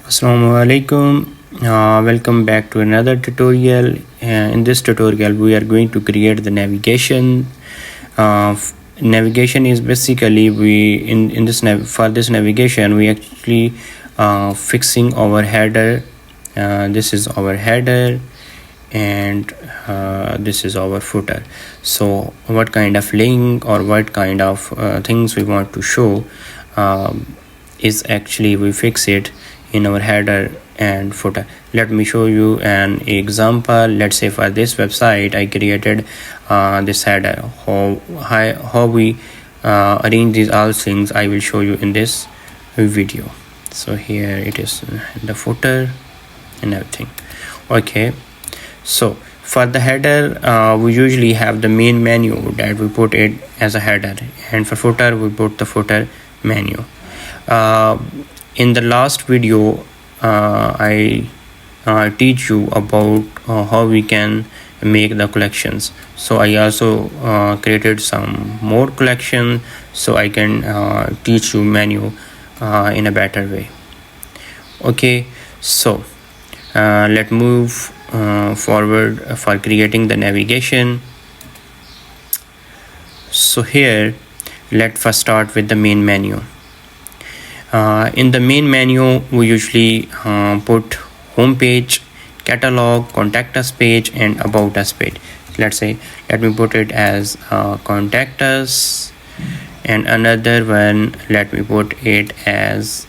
Assalamu alaikum. Welcome back to another tutorial. In this tutorial we are going to create the navigation. Navigation is basically for this navigation we actually fixing our header. This is our header and this is our footer. So what kind of link or what kind of things we want to show is actually we fix it in our header and footer. Let me show you an example. Let's say for this website I created this header. How we arrange these all things I will show you in this video. So here it is, the footer and everything. Okay, so for the header we usually have the main menu that we put it as a header, and for footer we put the footer menu. In the last video I teach you about how we can make the collections. So I also created some more collection so I can teach you menu in a better way. Okay, so let's move forward for creating the navigation. So here let's first start with the main menu. In the main menu we usually put home page, catalog, contact us page and about us page. Let me put it as contact us, and another one let me put it as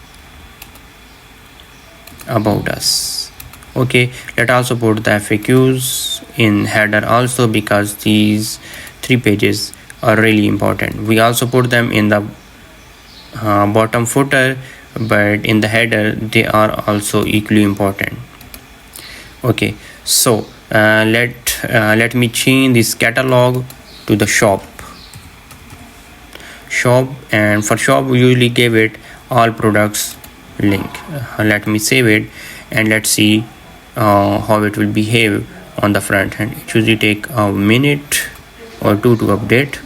about us. Okay, let also put the FAQs in header also, because these three pages are really important. We also put them in the bottom footer, but in the header they are also equally important. Okay, so let me change this catalog to the shop, and for shop we usually give it all products link. Let me save it and let's see how it will behave on the front end. It usually take a minute or two to update.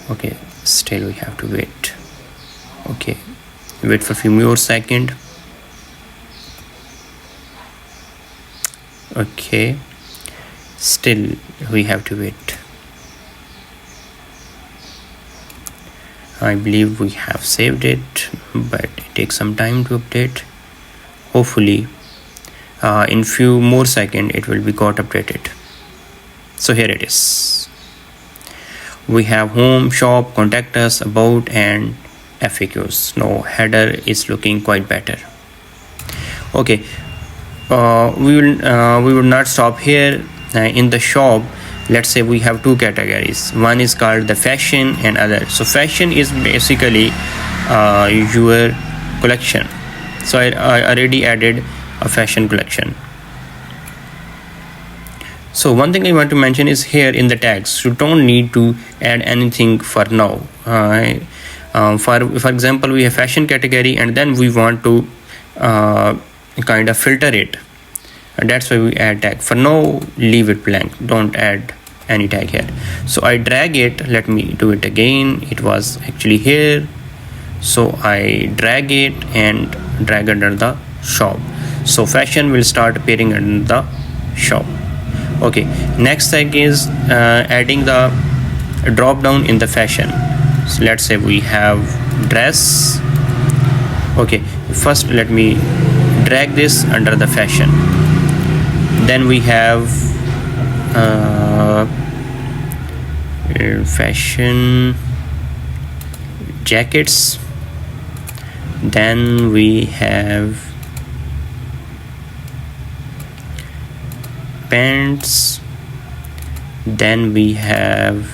Okay, still we have to wait. Okay, wait for a few more seconds. Okay, still we have to wait. I believe we have saved it, but it takes some time to update. Hopefully in few more seconds it will be got updated. So here it is. We have home, shop, contact us, about and FAQs. Now header is looking quite better. Okay, we will not stop here. In the shop, let's say we have two categories. One is called the fashion and other. So fashion is basically your collection. So I already added a fashion collection. So one thing I want to mention is here in the tags you don't need to add anything for now. For example, we have fashion category and then we want to kind of filter it, and that's why we add tag. For now leave it blank, don't add any tag here. So I drag it. Let me do it again. It was actually here, so I drag it and drag under the shop. So fashion will start appearing under the shop. Okay, next thing is adding the drop down in the fashion. So let's say we have dress. Okay, first let me drag this under the fashion. Then we have fashion jackets. Then we have pants. Then we have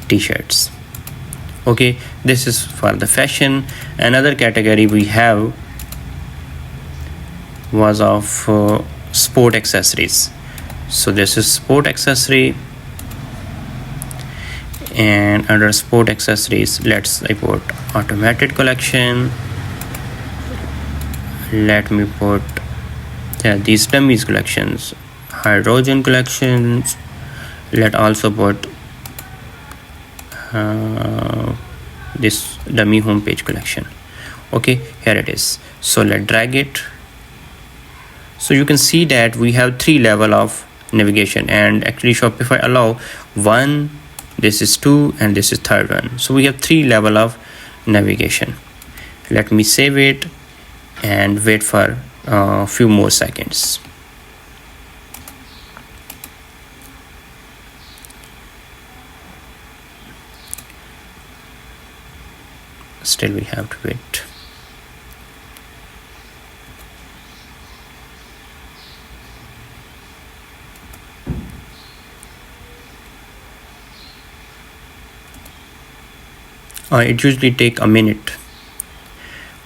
t-shirts. Okay, this is for the fashion. Another category we have was of sport accessories. So this is sport accessory, and under sport accessories let's import automated collection. Let me put these dummies collections, hydrogen collections. Let also put this dummy homepage collection. Okay, here it is. So let's drag it. So you can see that we have 3 level of navigation, and actually Shopify allow 1, this is 2, and this is 3rd one. So we have 3 level of navigation. Let me save it and wait for a few more seconds. Still we have to wait. It usually take a minute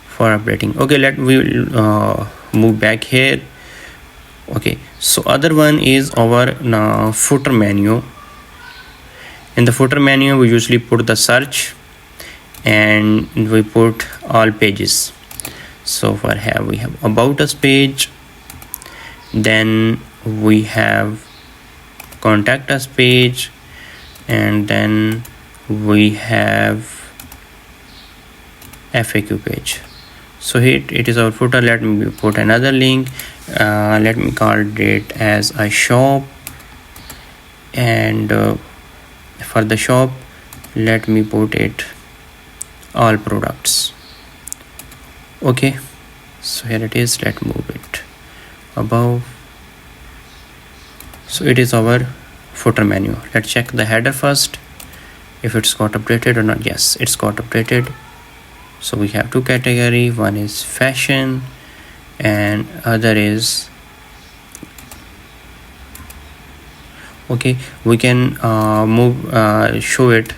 for updating. Okay, let we move back here. Okay, so other one is our footer menu. In the footer menu, we usually put the search and we put all pages. So for here we have about us page, then we have contact us page, and then we have FAQ page. So here it is our footer. Let me put another link. Let me call it as a shop, and for the shop let me put it all products. Okay, so here it is. Let's move it above. So it is our footer menu. Let's check the header first, if it's got updated or not. Yes, it's got updated. So we have 2 category. One is fashion and other is, okay, we can show it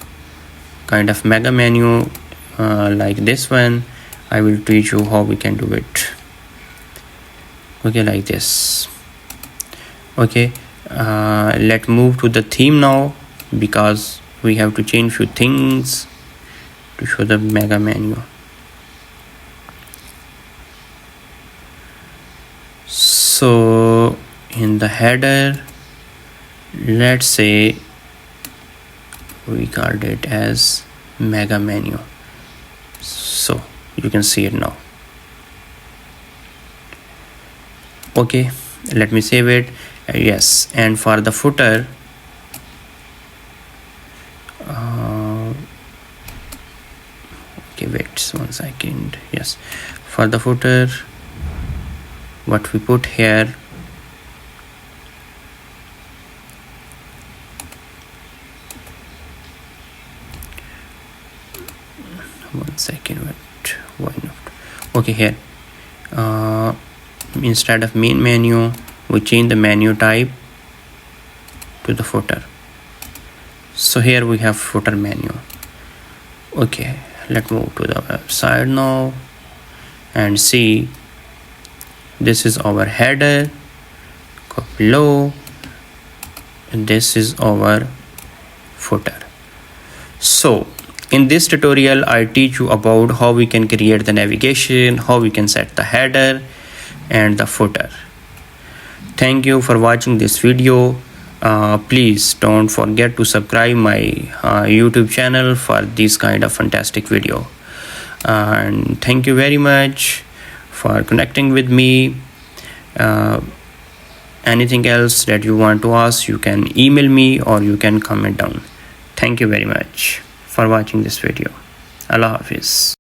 kind of mega menu like this one. I will teach you how we can do it. Okay, like this. Okay, let's move to the theme now, because we have to change few things to show the mega menu. So in the header, let's say we called it as mega menu. So you can see it now. Okay, let me save it. Yes, and for the footer, okay, wait 1 second. Yes, for the footer, what we put here, one second, wait, why not? Okay, here instead of main menu, we change the menu type to the footer. So here we have footer menu. Okay, let's move to the website now and see. This is our header, go below, and this is our footer. So in this tutorial, I teach you about how we can create the navigation, how we can set the header and the footer. Thank you for watching this video. Please don't forget to subscribe my YouTube channel for this kind of fantastic video. And thank you very much for connecting with me. Anything else that you want to ask, you can email me or you can comment down. Thank you very much for watching this video. Allah Hafiz.